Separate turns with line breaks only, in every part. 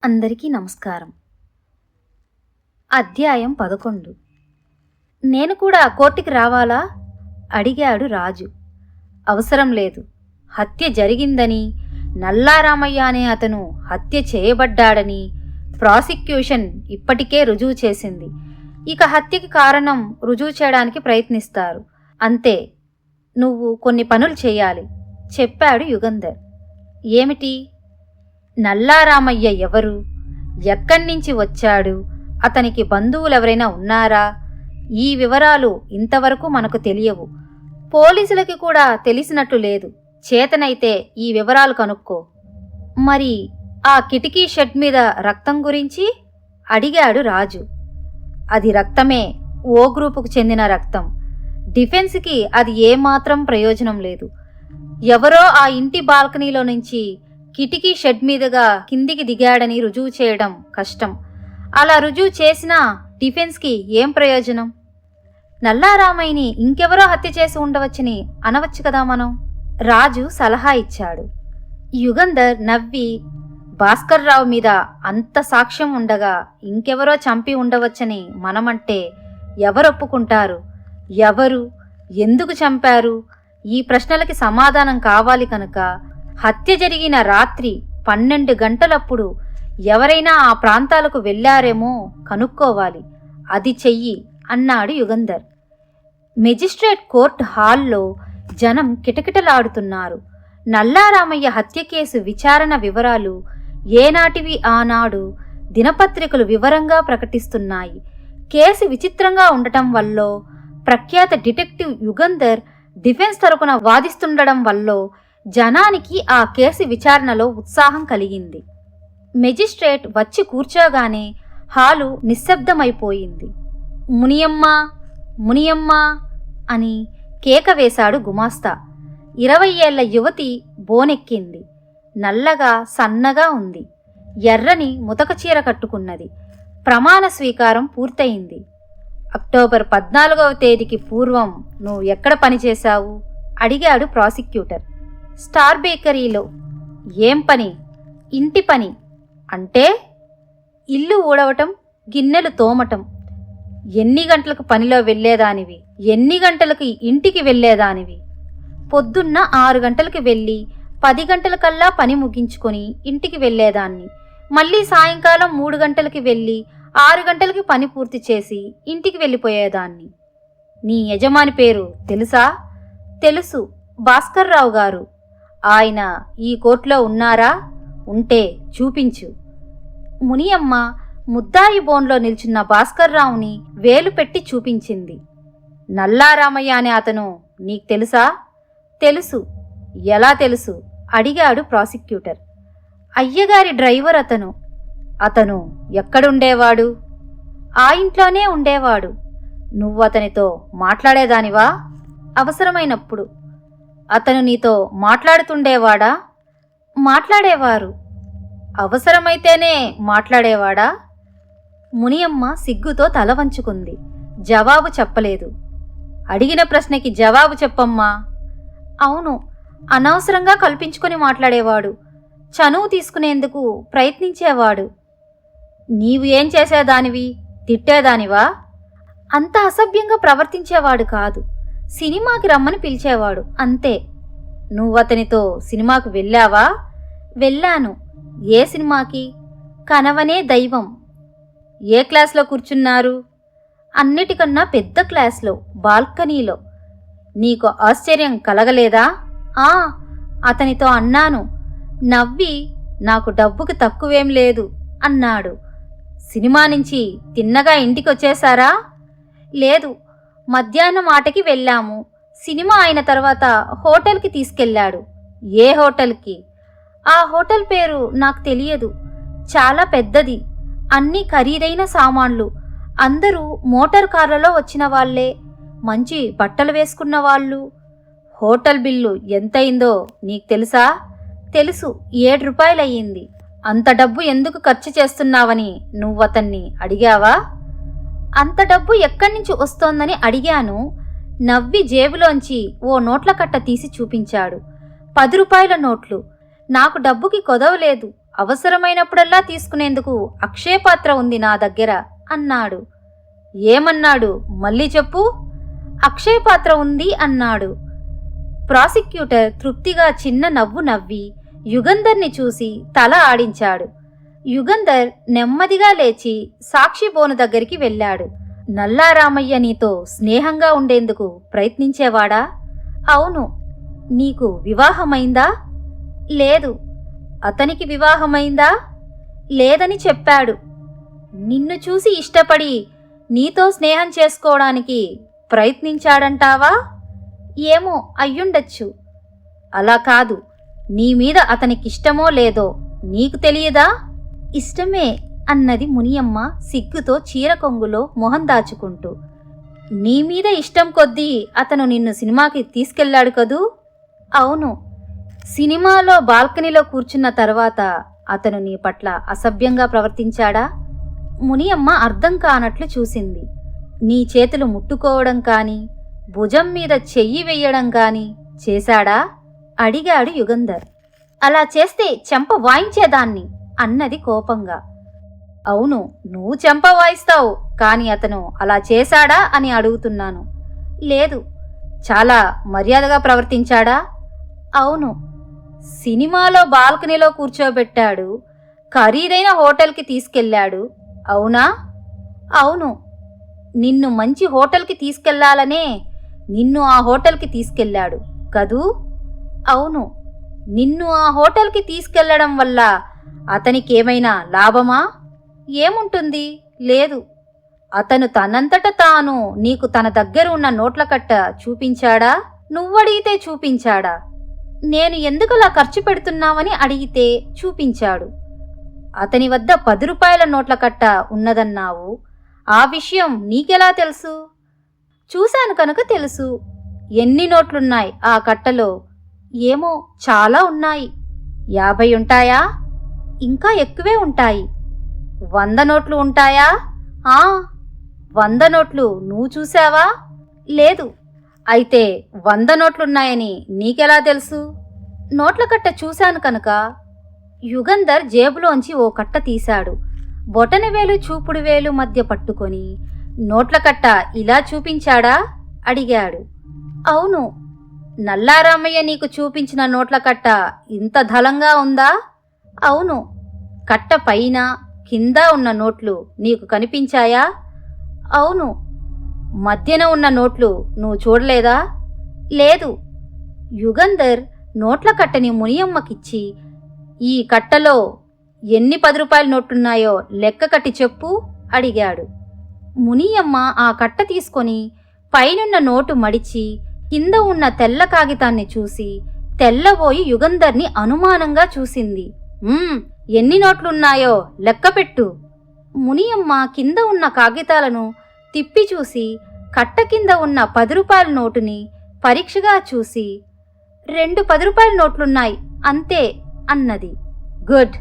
అందరికీ నమస్కారం. అధ్యాయం 11. నేను కూడా కోర్టుకి రావాలా? అడిగాడు రాజు. అవసరం లేదు. హత్య జరిగిందని, నల్లారామయ్య అనే అతను హత్య చేయబడ్డాడని ప్రాసిక్యూషన్ ఇప్పటికే రుజువు చేసింది. ఇక హత్యకి కారణం రుజువు చేయడానికి ప్రయత్నిస్తారు. అంతే. నువ్వు కొన్ని పనులు చేయాలి చెప్పాడు యుగంధర్. ఏమిటి? నల్లారామయ్య ఎవరు? ఎక్కడ్నించి వచ్చాడు? అతనికి బంధువులెవరైనా ఉన్నారా? ఈ వివరాలు ఇంతవరకు మనకు తెలియవు. పోలీసులకి కూడా తెలిసినట్లు లేదు. చేతనైతే ఈ వివరాలు కనుక్కో. మరి ఆ కిటికీ షెడ్ మీద రక్తం గురించి అడిగాడు రాజు. అది రక్తమే, ఓ గ్రూపుకు చెందిన రక్తం. డిఫెన్స్కి అది ఏమాత్రం ప్రయోజనం లేదు. ఎవరో ఆ ఇంటి బాల్కనీలో నుంచి కిటికీ షెడ్ మీదుగా కిందికి దిగాడని రుజువు చేయడం కష్టం. అలా రుజువు చేసినా డిఫెన్స్కి ఏం ప్రయోజనం? నల్లారామయ్యని ఇంకెవరో హత్య చేసి ఉండవచ్చని అనవచ్చు కదా మనం. రాజు సలహా ఇచ్చాడు. యుగంధర్ నవ్వి, భాస్కర్రావు మీద అంత సాక్ష్యం ఉండగా ఇంకెవరో చంపి ఉండవచ్చని మనమంటే ఎవరొప్పుకుంటారు? ఎవరు? ఎందుకు చంపారు? ఈ ప్రశ్నలకి సమాధానం కావాలి కనుక హత్య జరిగిన రాత్రి 12 గంటలప్పుడు ఎవరైనా ఆ ప్రాంతాలకు వెళ్లారేమో కనుక్కోవాలి. అది చెయ్యి అన్నాడు యుగంధర్. మెజిస్ట్రేట్ కోర్టు హాల్లో జనం కిటకిటలాడుతున్నారు. నల్లారామయ్య హత్య కేసు విచారణ వివరాలు ఏనాటివి ఆనాడు దినపత్రికలు వివరంగా ప్రకటిస్తున్నాయి. కేసు విచిత్రంగా ఉండటం వల్లో, ప్రఖ్యాత డిటెక్టివ్ యుగంధర్ డిఫెన్స్ తరపున వాదిస్తుండడం వల్లో జనానికి ఆ కేసు విచారణలో ఉత్సాహం కలిగింది. మెజిస్ట్రేట్ వచ్చి కూర్చోగానే హాలు నిశ్శబ్దమైపోయింది. మునియమ్మా, మునియమ్మా అని కేక వేశాడు గుమాస్తా. 20 ఏళ్ల యువతి బోనెక్కింది. నల్లగా సన్నగా ఉంది. ఎర్రని ముతక చీర కట్టుకున్నది. ప్రమాణ స్వీకారం పూర్తయింది. అక్టోబర్ 14వ తేదీకి పూర్వం నువ్వు ఎక్కడ పనిచేశావు? అడిగాడు ప్రాసిక్యూటర్. స్టార్ బేకరీలో. ఏం పని? ఇంటి పని. అంటే? ఇల్లు ఊడవటం, గిన్నెలు తోమటం. ఎన్ని గంటలకు పనిలో వెళ్లేదానివి? ఎన్ని గంటలకు ఇంటికి వెళ్లేదానివి? పొద్దున్న 6 గంటలకు వెళ్ళి 10 గంటలకల్లా పని ముగించుకొని ఇంటికి వెళ్లేదాన్ని. మళ్ళీ సాయంకాలం 3 గంటలకి వెళ్ళి 6 గంటలకి పని పూర్తి చేసి ఇంటికి వెళ్ళిపోయేదాన్ని. నీ యజమాని పేరు తెలుసా? తెలుసు, భాస్కర్రావు గారు. ఆయన ఈ కోర్టులో ఉన్నారా? ఉంటే చూపించు. మునియమ్మ ముద్దాయి బోన్లో నిల్చున్న భాస్కర్రావుని వేలు పెట్టి చూపించింది. నల్లారామయ్య అనే అతను నీకు తెలుసా? తెలుసు. ఎలా తెలుసు? అడిగాడు ప్రాసిక్యూటర్. అయ్యగారి డ్రైవర్ అతను. అతను ఎక్కడుండేవాడు? ఆ ఇంట్లోనే ఉండేవాడు. నువ్వు అతనితో మాట్లాడేదానివా? అవసరమైనప్పుడు. అతను నీతో మాట్లాడుతుండేవాడా? మాట్లాడేవారు. అవసరమైతేనే మాట్లాడేవాడా? మునియమ్మ సిగ్గుతో తల వంచుకుంది. జవాబు చెప్పలేదు. అడిగిన ప్రశ్నకి జవాబు చెప్పమ్మా. అవును, అనవసరంగా కల్పించుకొని మాట్లాడేవాడు. చనువు తీసుకునేందుకు ప్రయత్నించేవాడు. నీవు ఏం చేసేదానివి? తిట్టేదానివా? అంత అసభ్యంగా ప్రవర్తించేవాడు కాదు. సినిమాకి రమ్మని పిలిచేవాడు, అంతే. నువ్వతనితో సినిమాకు వెళ్ళావా? వెళ్ళాను. ఏ సినిమాకి? కనవనే దైవం. ఏ క్లాస్లో కూర్చున్నారు? అన్నిటికన్నా పెద్ద క్లాస్లో, బాల్కనీలో. నీకు ఆశ్చర్యం కలగలేదా? అతనితో అన్నాను. నవ్వి, నాకు డబ్బుకి తక్కువేం లేదు అన్నాడు. సినిమా నుంచి తిన్నగా ఇంటికొచ్చేశారా? లేదు, మధ్యాహ్నం ఆటకి వెళ్ళాము. సినిమా అయిన తర్వాత హోటల్కి తీసుకెళ్ళాడు. ఏ హోటల్కి? ఆ హోటల్ పేరు నాకు తెలియదు. చాలా పెద్దది. అన్నీ ఖరీదైన సామాన్లు. అందరూ మోటార్ కార్లలో వచ్చిన వాళ్లే. మంచి బట్టలు వేసుకున్న వాళ్ళు. హోటల్ బిల్లు ఎంతయిందో నీకు తెలుసా? తెలుసు, 7 రూపాయలయ్యింది. అంత డబ్బు ఎందుకు ఖర్చు చేస్తున్నావని నువ్వతన్ని అడిగావా? అంత డబ్బు ఎక్కడ్నుంచి వస్తోందని అడిగాను. నవ్వి జేబులోంచి ఓ నోట్ల కట్ట తీసి చూపించాడు. 10 రూపాయల నోట్లు. నాకు డబ్బుకి కొదవలేదు. అవసరమైనప్పుడల్లా తీసుకునేందుకు అక్షయపాత్ర ఉంది నా దగ్గర అన్నాడు. ఏమన్నాడు మళ్ళీ చెప్పు. అక్షయపాత్ర ఉంది అన్నాడు. ప్రాసిక్యూటర్ తృప్తిగా చిన్న నవ్వు నవ్వి యుగంధర్ని చూసి తల ఆడించాడు. యుగంధర్ నెమ్మదిగా లేచి సాక్షి బోను దగ్గరికి వెళ్ళాడు. నల్లారామయ్య నీతో స్నేహంగా ఉండేందుకు ప్రయత్నించేవాడా? అవును. నీకు వివాహమైందా? లేదు. అతనికి వివాహమైందా? లేదని చెప్పాడు. నిన్ను చూసి ఇష్టపడి నీతో స్నేహం చేసుకోవడానికి ప్రయత్నించాడంటావా? ఏమో, అయ్యుండొచ్చు. అలా కాదు. నీ మీద అతనికిష్టమో లేదో నీకు తెలియదా? ఇష్టమే అన్నది మునియమ్మ సిగ్గుతో చీర కొంగులో మొహం దాచుకుంటూ. నీ మీద ఇష్టం కొద్దీ అతను నిన్ను సినిమాకి తీసుకెళ్లాడు కదూ? అవును. సినిమాలో బాల్కనీలో కూర్చున్న తర్వాత అతను నీ పట్ల అసభ్యంగా ప్రవర్తించాడా? మునియమ్మ అర్థం కానట్లు చూసింది. నీ చేతులు ముట్టుకోవడం కాని, భుజం మీద చెయ్యి వెయ్యడం కాని చేశాడా? అడిగాడు యుగంధర్. అలా చేస్తే చెంప వాయించేదాన్ని అన్నది కోపంగా. అవును, నువ్వు చెంప వాయిస్తావు, కాని అతను అలా చేశాడా అని అడుగుతున్నాను. లేదు. చాలా మర్యాదగా ప్రవర్తించాడా? అవును. సినిమాలో బాల్కనీలో కూర్చోబెట్టాడు. ఖరీదైన హోటల్కి తీసుకెళ్ళాడు. అవునా? అవును. నిన్ను మంచి హోటల్కి తీసుకెళ్లాలనే నిన్ను ఆ హోటల్కి తీసుకెళ్ళాడు కదూ? అవును. నిన్ను ఆ హోటల్కి తీసుకెళ్లడం వల్ల అతనికేమైనా లాభమా? ఏముంటుంది? లేదు. అతను తనంతట తాను నీకు తన దగ్గర ఉన్న నోట్ల కట్ట చూపించాడా? నువ్వడిగితే చూపించాడా? నేను ఎందుకలా ఖర్చు పెడుతున్నావని అడిగితే చూపించాడు. అతని వద్ద 10 రూపాయల నోట్ల కట్ట ఉన్నదన్నావు. ఆ విషయం నీకెలా తెలుసు? చూశాను కనుక తెలుసు. ఎన్ని నోట్లున్నాయి ఆ కట్టలో? ఏమో, చాలా ఉన్నాయి. 50 ఉంటాయా? ఇంకా ఎక్కువే ఉంటాయి. 100 నోట్లు ఉంటాయా? 100 నోట్లు నువ్వు చూశావా? లేదు. అయితే 100 నోట్లున్నాయని నీకెలా తెలుసు? నోట్ల కట్ట చూశాను కనుక. యుగంధర్ జేబులోంచి ఓ కట్ట తీశాడు. బొటనవేలు చూపుడు వేలు మధ్య పట్టుకొని నోట్ల కట్ట ఇలా చూపించాడా? అడిగాడు. అవును. నల్లారామయ్య నీకు చూపించిన నోట్ల కట్ట ఇంత ధలంగా ఉందా? అవును. కట్ట పైన కింద ఉన్న నోట్లు నీకు కనిపించాయా? అవును. మధ్యన ఉన్న నోట్లు నువ్వు చూడలేదా? లేదు. యుగంధర్ నోట్ల కట్టని మునియమ్మకిచ్చి, ఈ కట్టలో ఎన్ని 10 రూపాయల నోట్లున్నాయో లెక్క కట్టి చెప్పు అడిగాడు. మునియమ్మ ఆ కట్ట తీసుకొని పైనున్న నోటు మడిచి కింద ఉన్న తెల్ల కాగితాన్ని చూసి తెల్లబోయి యుగంధర్ని అనుమానంగా చూసింది. ఎన్ని నోట్లున్నాయో లెక్కపెట్టు. మునియమ్మ కింద ఉన్న కాగితాలను తిప్పి చూసి కట్ట కింద ఉన్న 10 రూపాయల నోటుని పరీక్షగా చూసి 2 10 రూపాయల నోట్లున్నాయి అంతే అన్నది. గుడ్.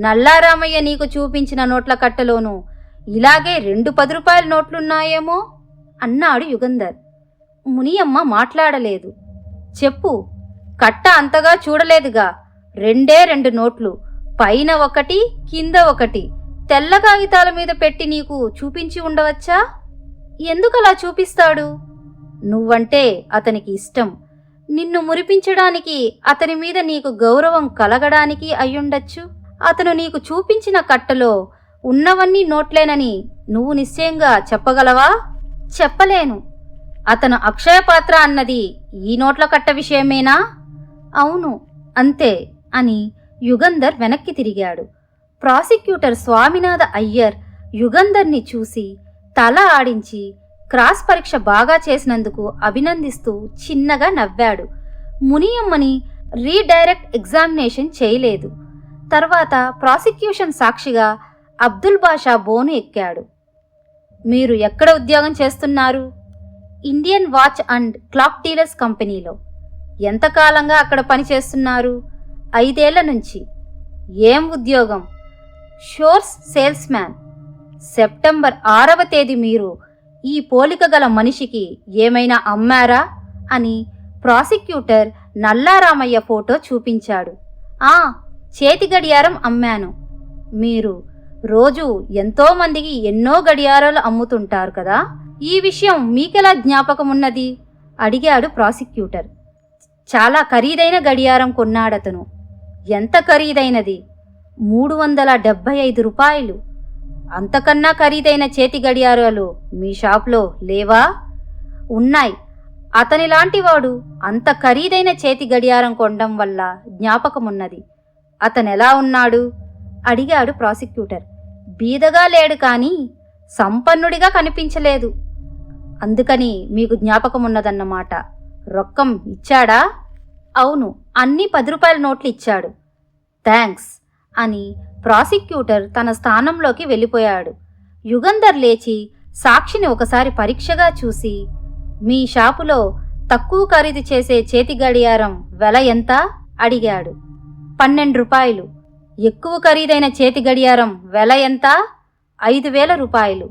నల్లారామయ్య నీకు చూపించిన నోట్ల కట్టలోనూ ఇలాగే 2 10 రూపాయల నోట్లున్నాయేమో అన్నాడు యుగంధర్. మునియమ్మ మాట్లాడలేదు. చెప్పు. కట్ట అంతగా చూడలేదుగా. 2 నోట్లు, పైన 1 కింద 1 తెల్ల కాగితాల మీద పెట్టి నీకు చూపించి ఉండవచ్చా? ఎందుకలా చూపిస్తాడు? నువ్వంటే అతనికి ఇష్టం. నిన్ను మురిపించడానికి, అతని మీద నీకు గౌరవం కలగడానికి అయ్యుండొచ్చు. అతను నీకు చూపించిన కట్టలో ఉన్నవన్నీ నోట్లేనని నువ్వు నిశ్చయంగా చెప్పగలవా? చెప్పలేను. అతను అక్షయపాత్ర అన్నది ఈ నోట్ల కట్ట విషయమేనా? అవును, అంతే అని యుగంధర్ వెనక్కి తిరిగాడు. ప్రాసిక్యూటర్ స్వామినాథ అయ్యర్ యుగంధర్ని చూసి తల ఆడించి క్రాస్ పరీక్ష బాగా చేసినందుకు అభినందిస్తూ చిన్నగా నవ్వాడు. మునియమ్మని రీడైరెక్ట్ ఎగ్జామినేషన్ చేయలేదు. తర్వాత ప్రాసిక్యూషన్ సాక్షిగా అబ్దుల్ బాషా బోను ఎక్కాడు. మీరు ఎక్కడ ఉద్యోగం చేస్తున్నారు? Indian watch and clock dealers కంపెనీలో. ఎంతకాలంగా అక్కడ పనిచేస్తున్నారు? 5 ఏళ్ల నుంచి. ఏం ఉద్యోగం? షోర్స్ సేల్స్ మ్యాన్. సెప్టెంబర్ 6వ తేదీ మీరు ఈ పోలిక గల మనిషికి ఏమైనా అమ్మారా అని ప్రాసిక్యూటర్ నల్లారామయ్య ఫోటో చూపించాడు. చేతి గడియారం అమ్మాను. మీరు రోజు ఎంతోమందికి ఎన్నో గడియారాలు అమ్ముతుంటారు కదా, ఈ విషయం మీకెలా జ్ఞాపకమున్నది అడిగాడు ప్రాసిక్యూటర్. చాలా ఖరీదైన గడియారం కొన్నాడతను. ఎంత ఖరీదైనది? 375 రూపాయలు. అంతకన్నా ఖరీదైన చేతి గడియారాలు మీ షాప్లో లేవా? ఉన్నాయి. అతనిలాంటివాడు అంత ఖరీదైన చేతి గడియారం కొనడం వల్ల జ్ఞాపకమున్నది. అతనెలా ఉన్నాడు అడిగాడు ప్రాసిక్యూటర్. బీదగా లేడు కానీ సంపన్నుడిగా కనిపించలేదు. అందుకని మీకు జ్ఞాపకమున్నదన్నమాట. రొక్కం ఇచ్చాడా? అవును, అన్నీ 10 రూపాయల నోట్లు ఇచ్చాడు. థ్యాంక్స్ అని ప్రాసిక్యూటర్ తన స్థానంలోకి వెళ్ళిపోయాడు. యుగంధర్ లేచి సాక్షిని ఒకసారి పరీక్షగా చూసి, మీ షాపులో తక్కువ ఖరీదు చేసే చేతి గడియారం వెల ఎంత అడిగాడు. 12 రూపాయలు. ఎక్కువ ఖరీదైన చేతి గడియారం వెల ఎంత? 5,000 రూపాయలు.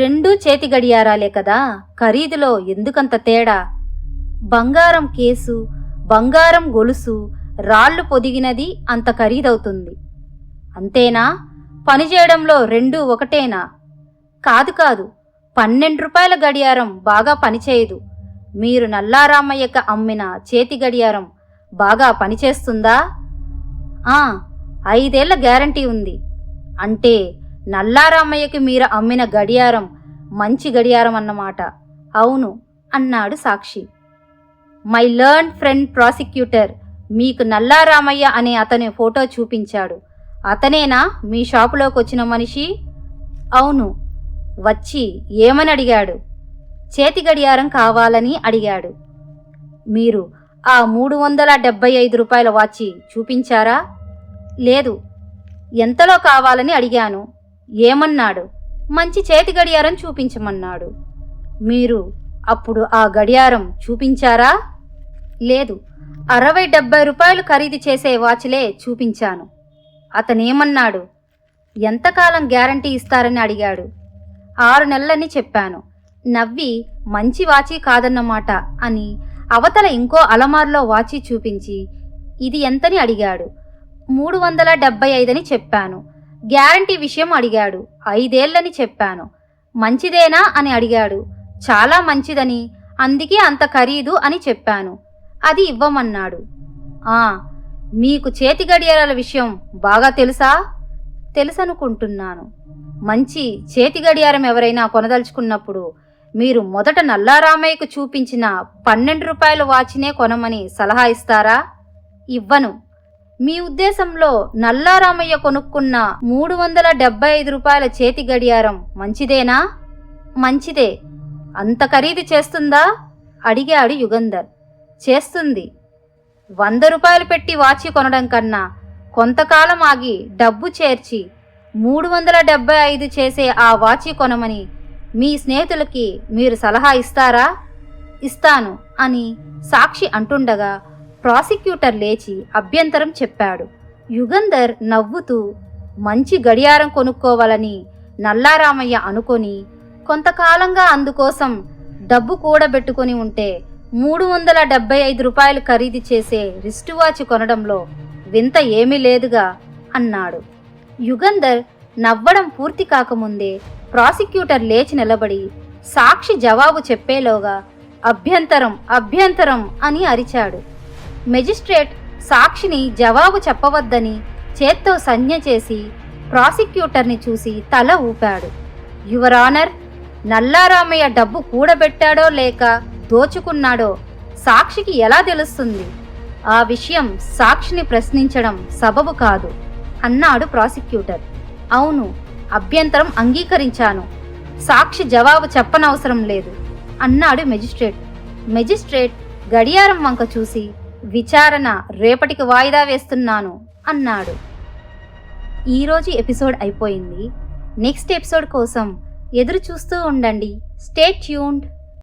రెండూ చేతి గడియారాలే కదా, ఖరీదులో ఎందుకంత తేడా? బంగారం కేసు, బంగారం గొలుసు, రాళ్లు పొదిగినది అంత ఖరీదవుతుంది. అంతేనా? పనిచేయడంలో రెండూ ఒకటేనా? కాదు, 12 రూపాయల గడియారం బాగా పనిచేయదు. మీరు నల్లారామయ్యక అమ్మిన చేతి గడియారం బాగా పనిచేస్తుందా? 5 ఏళ్ల గ్యారంటీ ఉంది. అంటే నల్లారామయ్యకి మీరు అమ్మిన గడియారం మంచి గడియారం అన్నమాట. అవును అన్నాడు సాక్షి. మై లర్న్ ఫ్రెండ్ ప్రాసిక్యూటర్ మీకు నల్లారామయ్య అనే అతని ఫోటో చూపించాడు. అతనేనా మీ షాపులోకి వచ్చిన మనిషి? అవును. వచ్చి ఏమని అడిగాడు? చేతి గడియారం కావాలని అడిగాడు. మీరు ఆ 375 రూపాయల వాచి చూపించారా? లేదు. ఎంతలో కావాలని అడిగాను. ఏమన్నాడు? మంచి చేతి గడియారం చూపించమన్నాడు. మీరు అప్పుడు ఆ గడియారం చూపించారా? లేదు. 60-70 రూపాయలు ఖరీదు చేసే వాచ్లే చూపించాను. అతనేమన్నాడు? ఎంతకాలం గ్యారంటీ ఇస్తారని అడిగాడు. 6 నెలలని చెప్పాను. నవ్వి మంచి వాచి కాదన్నమాట అని అవతల ఇంకో అలమార్లో వాచి చూపించి ఇది ఎంతని అడిగాడు. 375 అని చెప్పాను. గ్యారంటీ విషయం అడిగాడు. 5 ఏళ్లని చెప్పాను. మంచిదేనా అని అడిగాడు. చాలా మంచిదని, అందుకే అంత ఖరీదు అని చెప్పాను. అది ఇవ్వమన్నాడు. మీకు చేతి గడియారాల విషయం బాగా తెలుసా? తెలుసనుకుంటున్నాను. మంచి చేతి గడియారం ఎవరైనా కొనదలుచుకున్నప్పుడు మీరు మొదట నల్లారామయ్యకు చూపించిన 12 రూపాయల వాచినే కొనమని సలహా ఇస్తారా? ఇవ్వను. మీ ఉద్దేశంలో నల్లారామయ్య కొనుక్కున్న 375 రూపాయల చేతి గడియారం మంచిదేనా? మంచిదే. అంత ఖరీదు చేస్తుందా అడిగాడు యుగంధర్. చేస్తుంది. 100 రూపాయలు పెట్టి వాచి కొనడం కన్నా కొంతకాలం ఆగి డబ్బు చేర్చి 375 చేసే ఆ వాచి కొనమని మీ స్నేహితులకి మీరు సలహా ఇస్తారా? ఇస్తాను అని సాక్షి అంటుండగా ప్రాసిక్యూటర్ లేచి అభ్యంతరం చెప్పాడు. యుగంధర్ నవ్వుతూ మంచి గడియారం కొనుక్కోవాలని నల్లారామయ్య అనుకొని కొంతకాలంగా అందుకోసం డబ్బు కూడబెట్టుకుని ఉంటే 375 రూపాయలు ఖరీదు చేసే రిస్ట్ వాచ్ కొనడంలో వింత ఏమీ లేదుగా అన్నాడు. యుగంధర్ నవ్వడం పూర్తి కాకముందే ప్రాసిక్యూటర్ లేచి నిలబడి సాక్షి జవాబు చెప్పేలోగా అభ్యంతరం అని అరిచాడు. మెజిస్ట్రేట్ సాక్షిని జవాబు చెప్పవద్దని చేత్తో సంజ్ఞ చేసి ప్రాసిక్యూటర్ని చూసి తల ఊపాడు. యువర్ ఆనర్, నల్లారామయ్య డబ్బు కూడబెట్టాడో లేక దోచుకున్నాడో సాక్షికి ఎలా తెలుస్తుంది? ఆ విషయం సాక్షిని ప్రశ్నించడం సబబు కాదు అన్నాడు ప్రాసిక్యూటర్. అవును, అభ్యంతరం అంగీకరించాను. సాక్షి జవాబు చెప్పనవసరం లేదు అన్నాడు మెజిస్ట్రేట్ గడియారం వంక చూసి విచారణ రేపటికి వాయిదా వేస్తున్నాను అన్నాడు. ఈరోజు ఎపిసోడ్ అయిపోయింది. నెక్స్ట్ ఎపిసోడ్ కోసం ఎదురు చూస్తూ ఉండండి. Stay tuned.